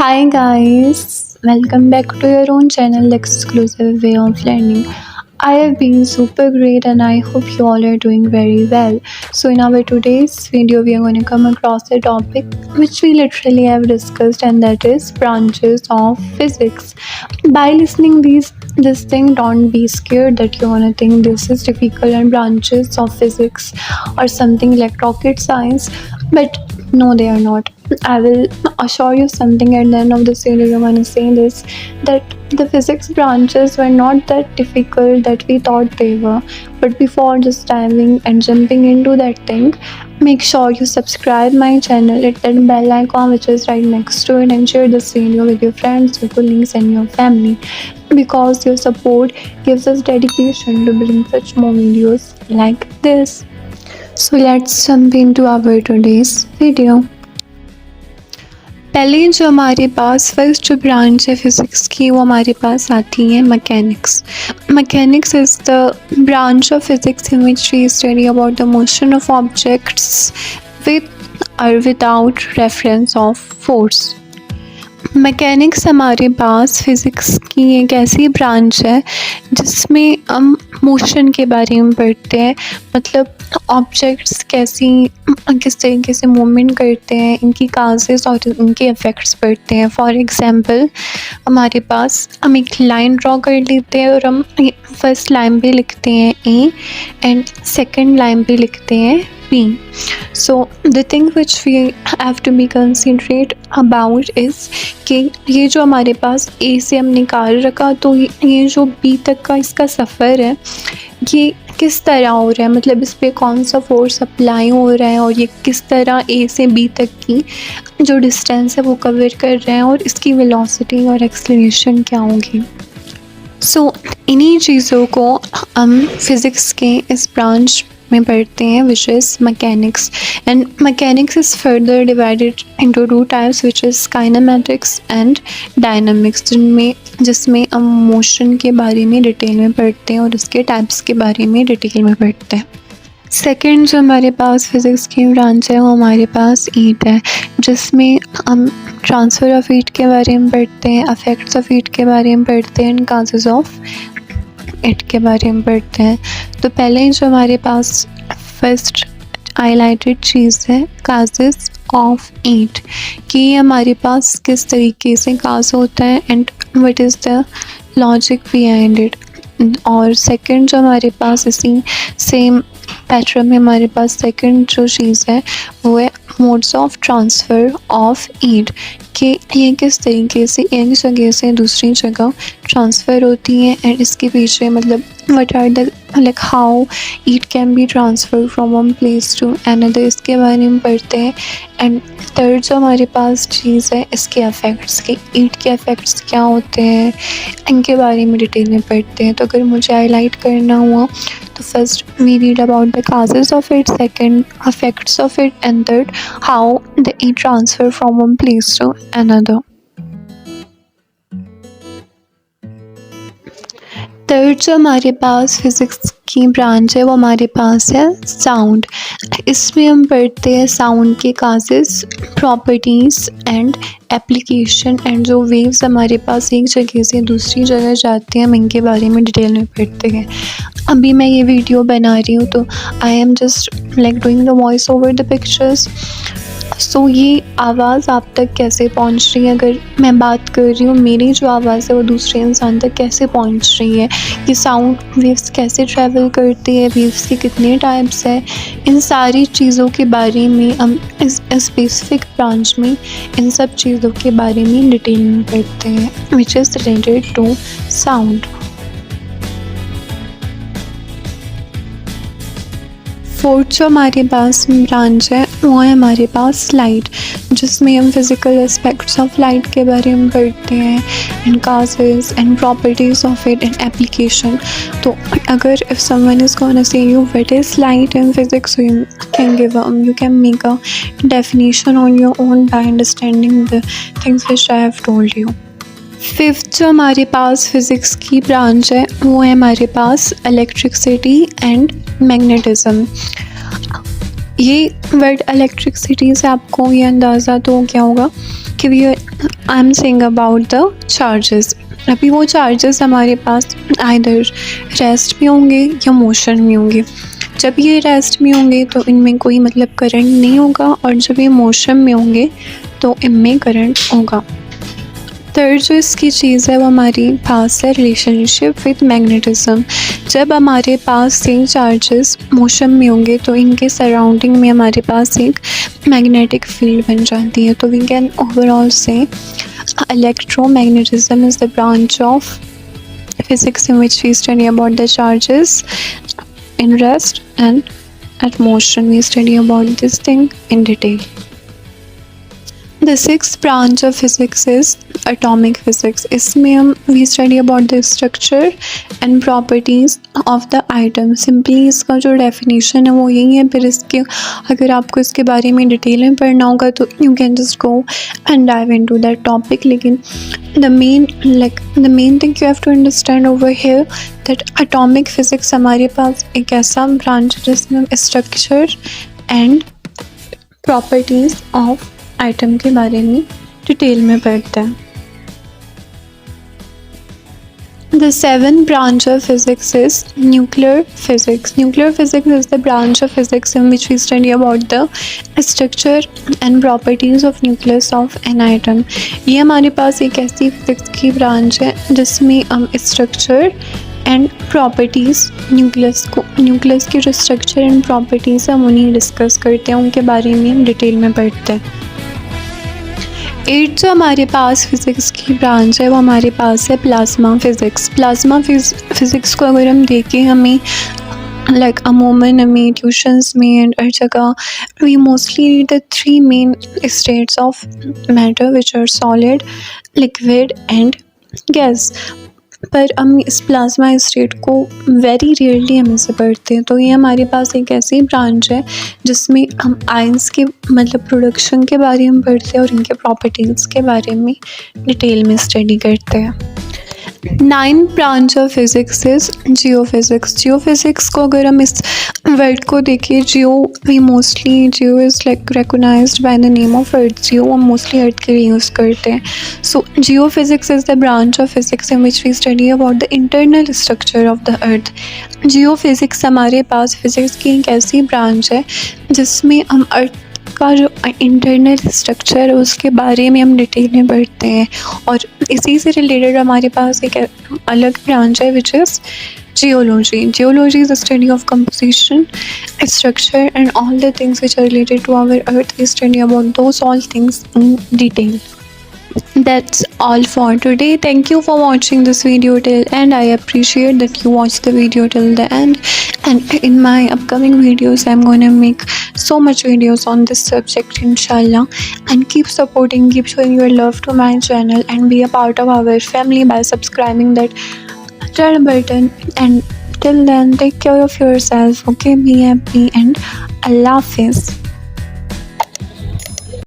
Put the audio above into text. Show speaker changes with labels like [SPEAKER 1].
[SPEAKER 1] Hi guys, welcome back to your own channel, The Exclusive Way of Learning. I have been super great and I hope you all are doing very well. So in our today's video we are going to come across a topic which we literally have discussed, and that is branches of physics. By listening this thing, don't be scared that you're gonna think this is difficult and branches of physics or something like rocket science, but no, they are not. I will assure you something at the end of this video. I'm gonna say this, that the physics branches were not that difficult that we thought they were. But before just diving and jumping into that thing, make sure you subscribe my channel, hit that bell icon which is right next to it, and share this video with your friends, your colleagues and your family, because your support gives us dedication to bring such more videos like this. So let's jump into our today's video. पहले जो हमारे पास first जो branch है physics की वो हमारे पास आती है mechanics. Mechanics is the branch of physics in which we study about the motion of objects with और without reference of force. Mechanics हमारे पास फिज़िक्स की एक ऐसी ब्रांच है जिसमें हम मोशन के बारे में पढ़ते हैं, मतलब ऑब्जेक्ट्स किस तरीके से मूवमेंट करते हैं, इनकी काजेस और इनके इफ़ेक्ट्स पढ़ते हैं. फॉर एग्ज़ाम्पल हमारे पास हम एक लाइन ड्रॉ कर लेते हैं और हम फर्स्ट लाइन पे लिखते हैं ए एंड सेकंड लाइन पे लिखते हैं B. So the thing which we have to be considerate about is कि ये जो हमारे पास A से हम निकाल रखा, तो ये जो B तक का इसका सफ़र है ये किस तरह हो रहा है, मतलब इस पर कौन सा फोर्स अप्लाई हो रहा है और ये किस तरह A से B तक की जो डिस्टेंस है वो कवर कर रहे हैं और इसकी वेलोसिटी और एक्सेलरेशन क्या होगी. सो इन्हीं चीज़ों को हम फिज़िक्स के इस ब्रांच में पढ़ते हैं which is mechanics. And mechanics is further divided into two types which is kinematics and dynamics, जिसमें हम मोशन के बारे में डिटेल में पढ़ते हैं और उसके टाइप्स के बारे में डिटेल में पढ़ते हैं. सेकेंड जो हमारे पास फिज़िक्स की ब्रांच है वो हमारे पास हीट है, जिसमें हम ट्रांसफ़र ऑफ हीट के बारे में पढ़ते हैं, अफेक्ट्स ऑफ हीट के बारे में पढ़ते हैं, एंड काजेज़ ऑफ हीट के बारे में पढ़ते हैं. तो पहले जो हमारे पास फर्स्ट हाईलाइटेड चीज़ है काजेज़ ऑफ हीट, कि हमारे पास किस तरीके से काज होता है and what is the logic behind it. और सेकंड जो हमारे पास इसी सेम पैटर्न में हमारे पास सेकंड जो चीज़ है वो है modes of transfer of heat, कि ये किस तरीके से एक जगह से दूसरी जगह ट्रांसफ़र होती है एंड इसके पीछे मतलब what are the like how heat can be transfer from one place to another, इसके बारे में पढ़ते हैं. एंड थर्ड जो हमारे पास चीज़ है इसके अफेक्ट्स, के हीट के अफेक्ट्स क्या होते हैं इनके बारे में डिटेल में पढ़ते हैं. तो अगर मुझे हाईलाइट करना हुआ तो first we read about the causes of it, second effects of it, and third how the heat transfer from one place to another. Third जो हमारे पास फिज़िक्स की ब्रांच है वो हमारे पास है साउंड. इसमें हम पढ़ते हैं साउंड के causes, properties and application, and जो वेव्स हमारे पास एक जगह से दूसरी जगह जाते हैं हम इनके बारे में डिटेल में पढ़ते हैं. अभी मैं ये वीडियो बना रही हूँ तो I am just like doing the voice over the pictures. So ये आवाज़ आप तक कैसे पहुंच रही है, अगर मैं बात कर रही हूँ मेरी जो आवाज़ है वो दूसरे इंसान तक कैसे पहुंच रही है, ये साउंड वेव्स कैसे ट्रैवल करती है, वेव्स के कितने टाइप्स हैं, इन सारी चीज़ों के बारे में हम इस स्पेसिफिक ब्रांच में इन सब चीज़ों के बारे में डिटेल में पढ़ते हैं which is related to sound. Fourth जो हमारे पास ब्रांच है वो है हमारे पास लाइट, जिसमें हम फिज़िकल एस्पेक्ट्स ऑफ लाइट के बारे में पढ़ते हैं and causes and properties of it and application. तो अगर if someone is gonna say you what is light in physics, you can make a definition on your own by understanding the things which I have told you. Fifth जो हमारे पास physics की branch है वो है हमारे पास electricity and magnetism. ये वर्ड इलेक्ट्रिसिटी से आपको ये अंदाज़ा तो क्या होगा कि we I am saying about the charges. अभी वो चार्जेस हमारे पास आइदर रेस्ट में होंगे या मोशन में होंगे। जब ये रेस्ट में होंगे तो इनमें कोई मतलब करंट नहीं होगा, और जब ये मोशन में होंगे तो इनमें करंट होगा। थर्ड जो इसकी चीज़ है वो हमारी पास है रिलेशनशिप विद मैग्नेटिज्म। जब हमारे पास सेम चार्जेस मोशन में होंगे तो इनके सराउंडिंग में हमारे पास एक मैग्नेटिक फील्ड बन जाती है। तो वी कैन ओवरऑल से electromagnetism is the branch of physics in which we study about the charges in rest and at motion. We study about this thing in detail. The sixth branch of physics is atomic physics. इसमें हम we study about the structure and properties of the atom. Simply इसका जो definition है वो यही है। फिर इसके अगर आपको इसके बारे में डिटेल में पढ़ना होगा तो you can just go and dive into that topic. लेकिन the main thing you have to understand over here that atomic physics हमारे पास एक ऐसा branch है जिसमें हम structure and properties of item के बारे में डिटेल में पढ़ते हैं। The seventh branch of physics is nuclear physics. Nuclear physics is the branch of physics in which we study about the structure and properties of nucleus of an atom. ये हमारे पास एक ऐसी फिजिक्स की branch है जिसमें हम structure and properties nucleus की जो स्ट्रक्चर एंड प्रॉपर्टीज़ है हम उन्हें डिस्कस करते हैं, उनके बारे में हम डिटेल में पढ़ते हैं। एट जो हमारे पास फिज़िक्स की ब्रांच है वो हमारे पास है प्लाज्मा फिज़िक्स। प्लाज्मा फिज़िक्स को अगर हम देखें हमें अमूमन हमें ट्यूशन्स में एंड हर जगह we mostly read the three main states of matter which are solid, liquid and gas. पर हम इस प्लाज्मा स्टेट को वेरी रेयरली हम इसे पढ़ते हैं। तो ये हमारे पास एक ऐसी ब्रांच है जिसमें हम आयंस के मतलब प्रोडक्शन के बारे में पढ़ते हैं और इनके प्रॉपर्टीज़ के बारे में डिटेल में स्टडी करते हैं। Ninth branch of physics is geophysics. Geophysics को अगर हम इस वर्ड को देखें, geo is recognized by the name of earth. Geo हम मोस्टली अर्थ के लिए यूज़ करते हैं। So geophysics is the branch of physics in which we study about the internal structure of the earth. Geophysics हमारे पास physics की एक ऐसी ब्रांच है जिसमें हम अर्थ का जो इंटरनल स्ट्रक्चर है उसके बारे में हम डिटेल में पढ़ते हैं, और इसी से रिलेटेड हमारे पास एक अलग ब्रांच है which is geology. Geology is the study of composition, structure and all the things which are related to our earth. We study about those all things in detail. That's all for today. Thank you for watching this video till end. I appreciate that you watched the video till the end, and in my upcoming videos I'm going to make so much videos on this subject inshallah. And keep supporting, keep showing your love to my channel and be a part of our family by subscribing that red button. And till then, take care of yourself, okay? Be happy and Allah Hafiz.